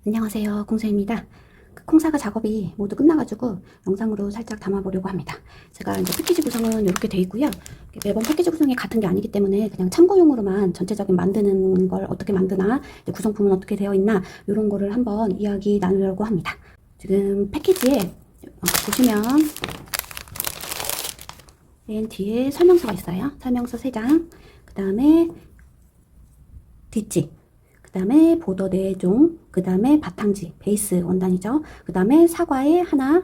안녕하세요, 공수입니다. 콩사과 작업이 모두 끝나가지고 영상으로 살짝 담아보려고 합니다. 제가 이제 패키지 구성은 이렇게 돼 있고요. 매번 패키지 구성이 같은 게 아니기 때문에 그냥 참고용으로만 전체적인 만드는 걸 어떻게 만드나, 구성품은 어떻게 되어 있나, 이런 거를 한번 이야기 나누려고 합니다. 지금 패키지에 보시면 맨 뒤에 설명서가 있어요. 설명서 3장, 그 다음에 뒷지, 그 다음에 보더 4종, 그 다음에 바탕지, 베이스 원단이죠. 그 다음에 사과에 하나,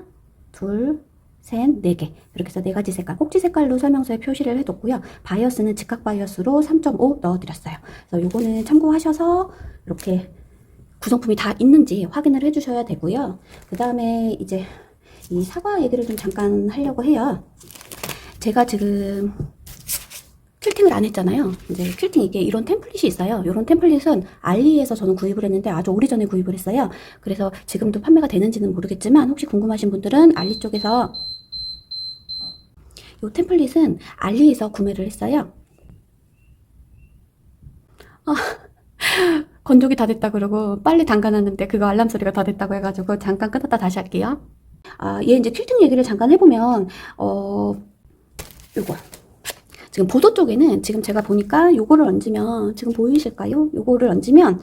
둘, 셋, 4개. 이렇게 해서 4가지 색깔, 꼭지 색깔로 설명서에 표시를 해뒀고요. 바이어스는 직각 바이어스로 3.5 넣어드렸어요. 그래서 요거는 참고하셔서 이렇게 구성품이 다 있는지 확인을 해주셔야 되고요. 그 다음에 이제 이 사과 얘기를 좀 잠깐 하려고 해요. 제가 지금 퀼팅을 안 했잖아요. 이제 퀼팅 이게 이런 템플릿이 있어요. 이런 템플릿은 알리에서 저는 구입을 했는데 아주 오래전에 구입을 했어요. 그래서 지금도 판매가 되는지는 모르겠지만 혹시 궁금하신 분들은 알리 쪽에서 이 템플릿은 알리에서 구매를 했어요. 건조기 다 됐다 그러고 빨리 담가놨는데 그거 알람 소리가 다 됐다고 해가지고 잠깐 끊었다 다시 할게요. 얘 이제 퀼팅 얘기를 잠깐 해보면 요거 지금 보도 쪽에는 지금 제가 보니까 요거를 얹으면 지금 보이실까요? 요거를 얹으면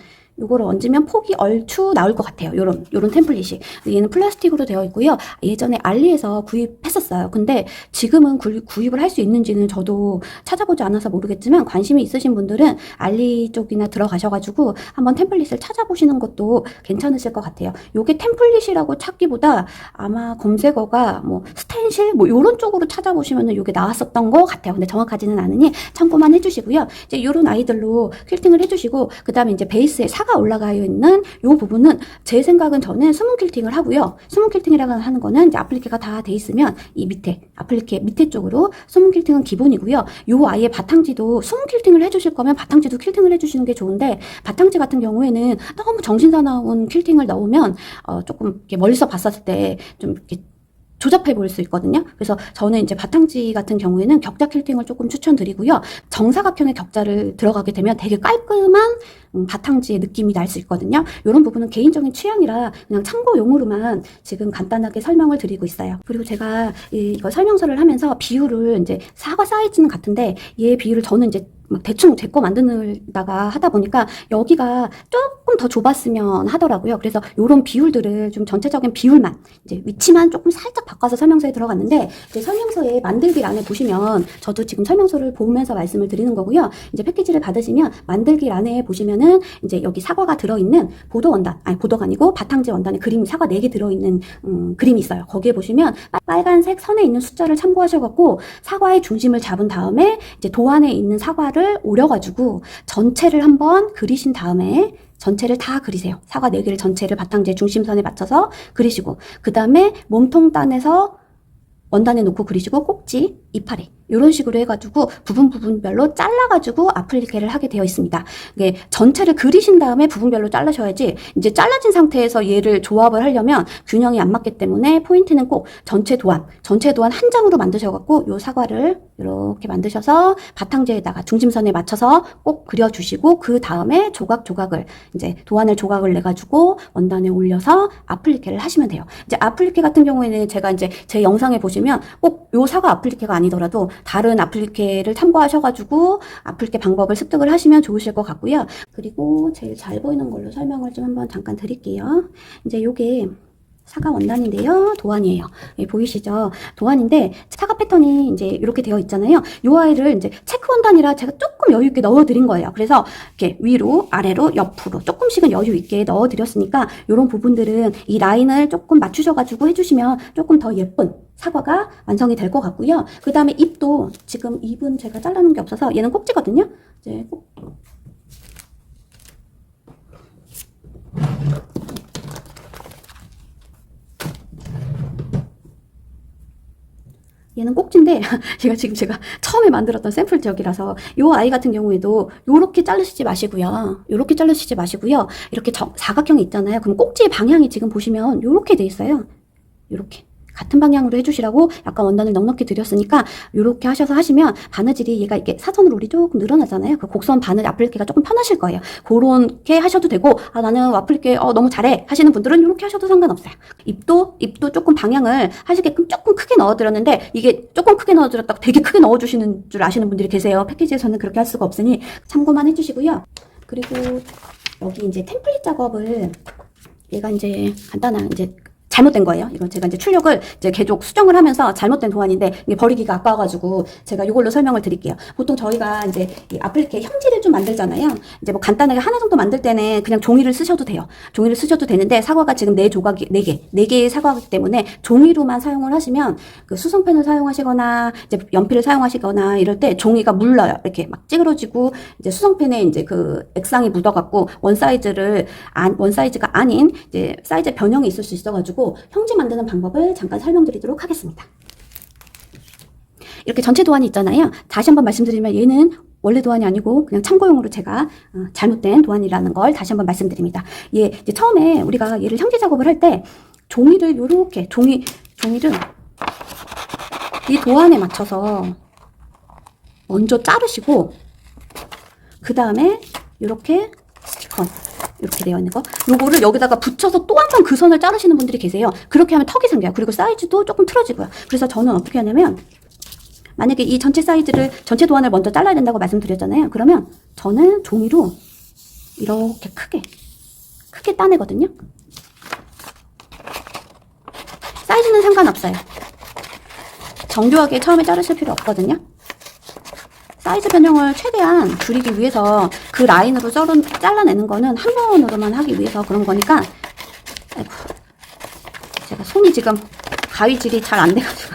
폭이 얼추 나올 것 같아요. 요런 템플릿이. 얘는 플라스틱으로 되어 있고요. 예전에 알리에서 구입했었어요. 근데 지금은 구입을 할 수 있는지는 저도 찾아보지 않아서 모르겠지만 관심이 있으신 분들은 알리 쪽이나 들어가셔가지고 한번 템플릿을 찾아보시는 것도 괜찮으실 것 같아요. 요게 템플릿이라고 찾기보다 아마 검색어가 뭐 스텐실 뭐 요런 쪽으로 찾아보시면은 요게 나왔었던 것 같아요. 근데 정확하지는 않으니 참고만 해주시고요. 이제 요런 아이들로 퀼팅을 해주시고, 그 다음에 이제 베이스에 사가 올라가 있는 요 부분은 제 생각은 저는 수문 퀼팅을 하고요. 수문 퀼팅이라고 하는 거는 이제 아플리케가 다 돼 있으면 이 밑에 아플리케 밑에 쪽으로 수문 퀼팅은 기본이고요. 요 아이의 바탕지도 수문 퀼팅을 해주실 거면 바탕지도 퀼팅을 해주시는 게 좋은데, 바탕지 같은 경우에는 너무 정신사나운 퀼팅을 넣으면 조금 이렇게 멀리서 봤었을 때 좀 이렇게 조잡해 보일 수 있거든요. 그래서 저는 이제 바탕지 같은 경우에는 격자 퀼팅을 조금 추천드리고요. 정사각형의 격자를 들어가게 되면 되게 깔끔한 바탕지의 느낌이 날 수 있거든요. 이런 부분은 개인적인 취향이라 그냥 참고용으로만 지금 간단하게 설명을 드리고 있어요. 그리고 제가 이거 설명서를 하면서 비율을 이제 사과 사이즈는 같은데 얘 비율을 저는 이제 막 대충 제 거 만드다가 하다 보니까 여기가 조금 더 좁았으면 하더라고요. 그래서 이런 비율들을 좀 전체적인 비율만, 이제 위치만 조금 살짝 바꿔서 설명서에 들어갔는데, 이제 설명서에 만들기 란에 보시면, 저도 지금 설명서를 보면서 말씀을 드리는 거고요. 이제 패키지를 받으시면 만들기 란에 보시면은 이제 여기 사과가 들어있는 보도 원단, 아니 보도가 아니고 바탕지 원단에 그림 사과 4개 들어있는 그림이 있어요. 거기에 보시면 빨간색 선에 있는 숫자를 참고하셔갖고 사과의 중심을 잡은 다음에 이제 도안에 있는 사과를 오려가지고 전체를 한번 그리신 다음에 전체를 다 그리세요. 사과 4개를 전체를 바탕지의 중심선에 맞춰서 그리시고, 그 다음에 몸통 단에서 원단에 놓고 그리시고 꼭지, 이파리 이런 식으로 해가지고 부분별로 잘라가지고 아플리케를 하게 되어 있습니다. 이게 전체를 그리신 다음에 부분별로 잘라셔야지, 이제 잘라진 상태에서 얘를 조합을 하려면 균형이 안 맞기 때문에 포인트는 꼭 전체 도안 한 장으로 만드셔갖고 요 사과를 이렇게 만드셔서 바탕지에다가 중심선에 맞춰서 꼭 그려주시고, 그 다음에 조각을 이제 도안을 조각을 내가지고 원단에 올려서 아플리케를 하시면 돼요. 이제 아플리케 같은 경우에는 제가 이제 제 영상에 보시면 꼭 요 사과 아플리케가 아니더라도 다른 아플리케를 참고하셔가지고 아플리케 방법을 습득을 하시면 좋으실 것 같고요. 그리고 제일 잘 보이는 걸로 설명을 좀 한번 잠깐 드릴게요. 이제 요게 사과 원단인데요. 도안이에요. 예, 보이시죠? 도안인데 사과 패턴이 이제 이렇게 되어 있잖아요. 요 아이를 이제 체크 원단이라 제가 조금 여유 있게 넣어 드린 거예요. 그래서 이렇게 위로, 아래로, 옆으로 조금씩은 여유 있게 넣어 드렸으니까 요런 부분들은 이 라인을 조금 맞추셔 가지고 해주시면 조금 더 예쁜 사과가 완성이 될 것 같고요. 그 다음에 잎도 지금 잎은 제가 잘라놓은 게 없어서 얘는 꼭지거든요. 이제 얘는 꼭지인데 제가 처음에 만들었던 샘플 지역이라서 요 아이 같은 경우에도 요렇게 자르시지 마시고요. 이렇게 사각형이 있잖아요. 그럼 꼭지의 방향이 지금 보시면 요렇게 돼 있어요. 요렇게 같은 방향으로 해주시라고 약간 원단을 넉넉히 드렸으니까 요렇게 하셔서 하시면 바느질이 얘가 이렇게 사선으로 우리 조금 늘어나잖아요. 그 곡선 바느질 아플리케가 조금 편하실 거예요. 그렇게 하셔도 되고, 아 나는 아플리케 너무 잘해 하시는 분들은 이렇게 하셔도 상관없어요. 입도 조금 방향을 하시게끔 조금 크게 넣어드렸는데, 이게 조금 크게 넣어드렸다고 되게 크게 넣어주시는 줄 아시는 분들이 계세요. 패키지에서는 그렇게 할 수가 없으니 참고만 해주시고요. 그리고 여기 이제 템플릿 작업을, 얘가 이제 간단한 이제 잘못된 거예요. 이건 제가 이제 출력을 이제 계속 수정을 하면서 잘못된 도안인데 이게 버리기가 아까워가지고 제가 이걸로 설명을 드릴게요. 보통 저희가 이제 이 아플리케 형지를 좀 만들잖아요. 이제 뭐 간단하게 하나 정도 만들 때는 그냥 종이를 쓰셔도 돼요. 종이를 쓰셔도 되는데 사과가 지금 4조각이 4개의 사과이기 때문에 종이로만 사용을 하시면 그 수성펜을 사용하시거나 이제 연필을 사용하시거나 이럴 때 종이가 물러요. 이렇게 막 찌그러지고 이제 수성펜에 이제 그 액상이 묻어갖고 원 사이즈가 아닌 이제 사이즈 변형이 있을 수 있어가지고 형지 만드는 방법을 잠깐 설명드리도록 하겠습니다. 이렇게 전체 도안이 있잖아요. 다시 한번 말씀드리면 얘는 원래 도안이 아니고 그냥 참고용으로 제가 잘못된 도안이라는 걸 다시 한번 말씀드립니다. 얘 이제 처음에 우리가 얘를 형지 작업을 할 때 종이를 요렇게 종이를 이 도안에 맞춰서 먼저 자르시고 그 다음에 요렇게 스티커 이렇게 되어 있는 거 요거를 여기다가 붙여서 또 한 번 그 선을 자르시는 분들이 계세요. 그렇게 하면 턱이 생겨요. 그리고 사이즈도 조금 틀어지고요. 그래서 저는 어떻게 하냐면 만약에 이 전체 사이즈를 전체 도안을 먼저 잘라야 된다고 말씀드렸잖아요. 그러면 저는 종이로 이렇게 크게 따내거든요. 사이즈는 상관없어요. 정교하게 처음에 자르실 필요 없거든요. 사이즈 변형을 최대한 줄이기 위해서 그 라인으로 잘라내는 거는 한 번으로만 하기 위해서 그런 거니까. 아이고, 제가 손이 지금 가위질이 잘 안 돼가지고.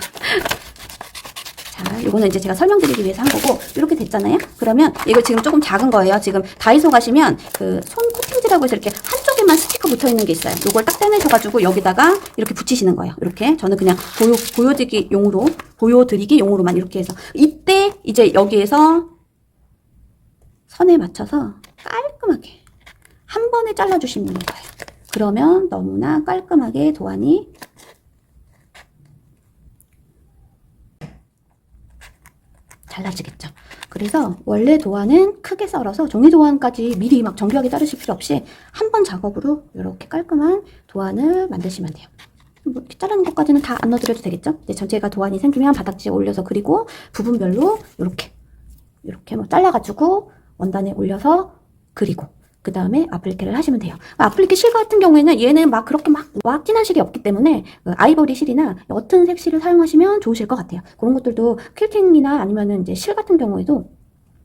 자, 이거는 이제 제가 설명드리기 위해서 한 거고, 이렇게 됐잖아요? 그러면 이거 지금 조금 작은 거예요. 지금 다이소 가시면 그 손 코팅지라고 해서 이렇게 한쪽에만 스티커 붙어 있는 게 있어요. 이걸 딱 떼내셔가지고 여기다가 이렇게 붙이시는 거예요. 이렇게. 저는 그냥 보여드리기 용으로만 이렇게 해서. 이때 이제 여기에서 선에 맞춰서 깔끔하게 한 번에 잘라주시는 거예요. 그러면 너무나 깔끔하게 도안이 잘라지겠죠. 그래서 원래 도안은 크게 썰어서 종이 도안까지 미리 막 정교하게 자르실 필요 없이 한 번 작업으로 이렇게 깔끔한 도안을 만드시면 돼요. 뭐 이렇게 자르는 것까지는 다 안 넣어드려도 되겠죠. 이제 전체가 도안이 생기면 바닥지에 올려서 그리고 부분별로 이렇게 뭐 잘라가지고 원단에 올려서 그리고 그 다음에 아플리케를 하시면 돼요. 아플리케 실 같은 경우에는 얘는 막 그렇게 막 진한 실이 없기 때문에 아이보리 실이나 옅은 색 실을 사용하시면 좋으실 것 같아요. 그런 것들도 퀼팅이나 아니면은 이제 실 같은 경우에도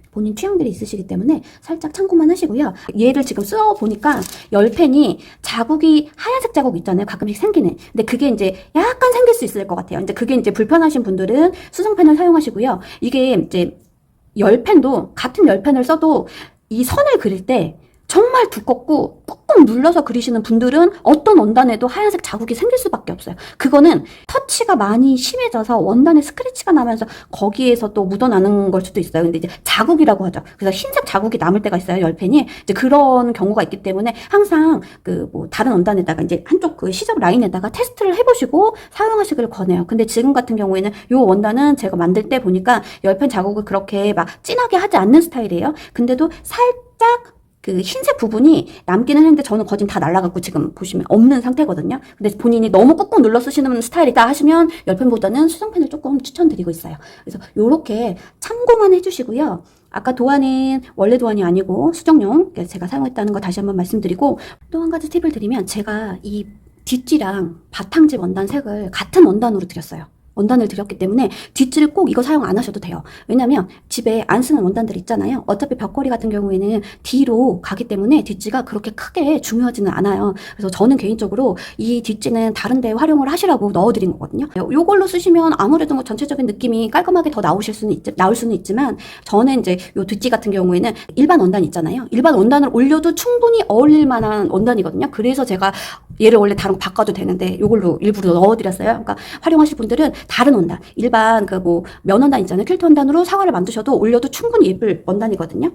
본인 취향들이 있으시기 때문에 살짝 참고만 하시고요. 얘를 지금 써보니까 열펜이 자국이 하얀색 자국 있잖아요. 가끔씩 생기는. 근데 그게 이제 약간 생길 수 있을 것 같아요. 이제 그게 이제 불편하신 분들은 수성펜을 사용하시고요. 이게 이제 열펜도 같은 열펜을 써도 이 선을 그릴 때 정말 두껍고 꾹꾹 눌러서 그리시는 분들은 어떤 원단에도 하얀색 자국이 생길 수밖에 없어요. 그거는 터치가 많이 심해져서 원단에 스크래치가 나면서 거기에서 또 묻어나는 걸 수도 있어요. 근데 이제 자국이라고 하죠. 그래서 흰색 자국이 남을 때가 있어요. 열펜이. 이제 그런 경우가 있기 때문에 항상 그 뭐 다른 원단에다가 이제 한쪽 그 시접 라인에다가 테스트를 해보시고 사용하시길 권해요. 근데 지금 같은 경우에는 요 원단은 제가 만들 때 보니까 열펜 자국을 그렇게 막 진하게 하지 않는 스타일이에요. 근데도 살짝 그 흰색 부분이 남기는 했는데 저는 거진 다 날라갔고 지금 보시면 없는 상태거든요. 근데 본인이 너무 꾹꾹 눌러 쓰시는 스타일이다 하시면 열펜보다는 수성펜을 조금 추천드리고 있어요. 그래서 요렇게 참고만 해주시고요. 아까 도안은 원래 도안이 아니고 수정용 제가 사용했다는 거 다시 한번 말씀드리고, 또 한 가지 팁을 드리면 제가 이 뒷지랑 바탕지 원단 색을 같은 원단으로 드렸어요. 원단을 드렸기 때문에 뒷지를 꼭 이거 사용 안 하셔도 돼요. 왜냐면 집에 안 쓰는 원단들 있잖아요. 어차피 벽걸이 같은 경우에는 뒤로 가기 때문에 뒷지가 그렇게 크게 중요하지는 않아요. 그래서 저는 개인적으로 이 뒷지는 다른 데 활용을 하시라고 넣어드린 거거든요. 요걸로 쓰시면 아무래도 뭐 전체적인 느낌이 깔끔하게 더 나올 수는 있지만, 저는 이제 요 뒷지 같은 경우에는 일반 원단 있잖아요. 일반 원단을 올려도 충분히 어울릴 만한 원단이거든요. 그래서 제가 얘를 원래 다른 거 바꿔도 되는데 요걸로 일부러 넣어드렸어요. 그러니까 활용하실 분들은 다른 원단, 일반 그 뭐 면 원단 있잖아요. 퀼트 원단으로 사과를 만드셔도 올려도 충분히 예쁠 원단이거든요.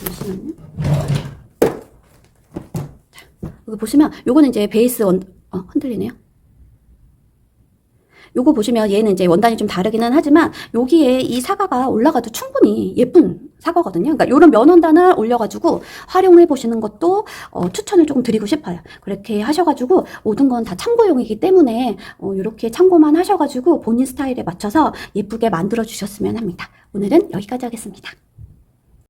잠시만요. 자, 여기 보시면 요거는 이제 베이스 흔들리네요. 요거 보시면 얘는 이제 원단이 좀 다르기는 하지만 여기에 이 사과가 올라가도 충분히 예쁜 사과거든요. 그러니까 요런 면원단을 올려가지고 활용해 보시는 것도 추천을 조금 드리고 싶어요. 그렇게 하셔가지고 모든 건 다 참고용이기 때문에 이렇게 참고만 하셔가지고 본인 스타일에 맞춰서 예쁘게 만들어 주셨으면 합니다. 오늘은 여기까지 하겠습니다.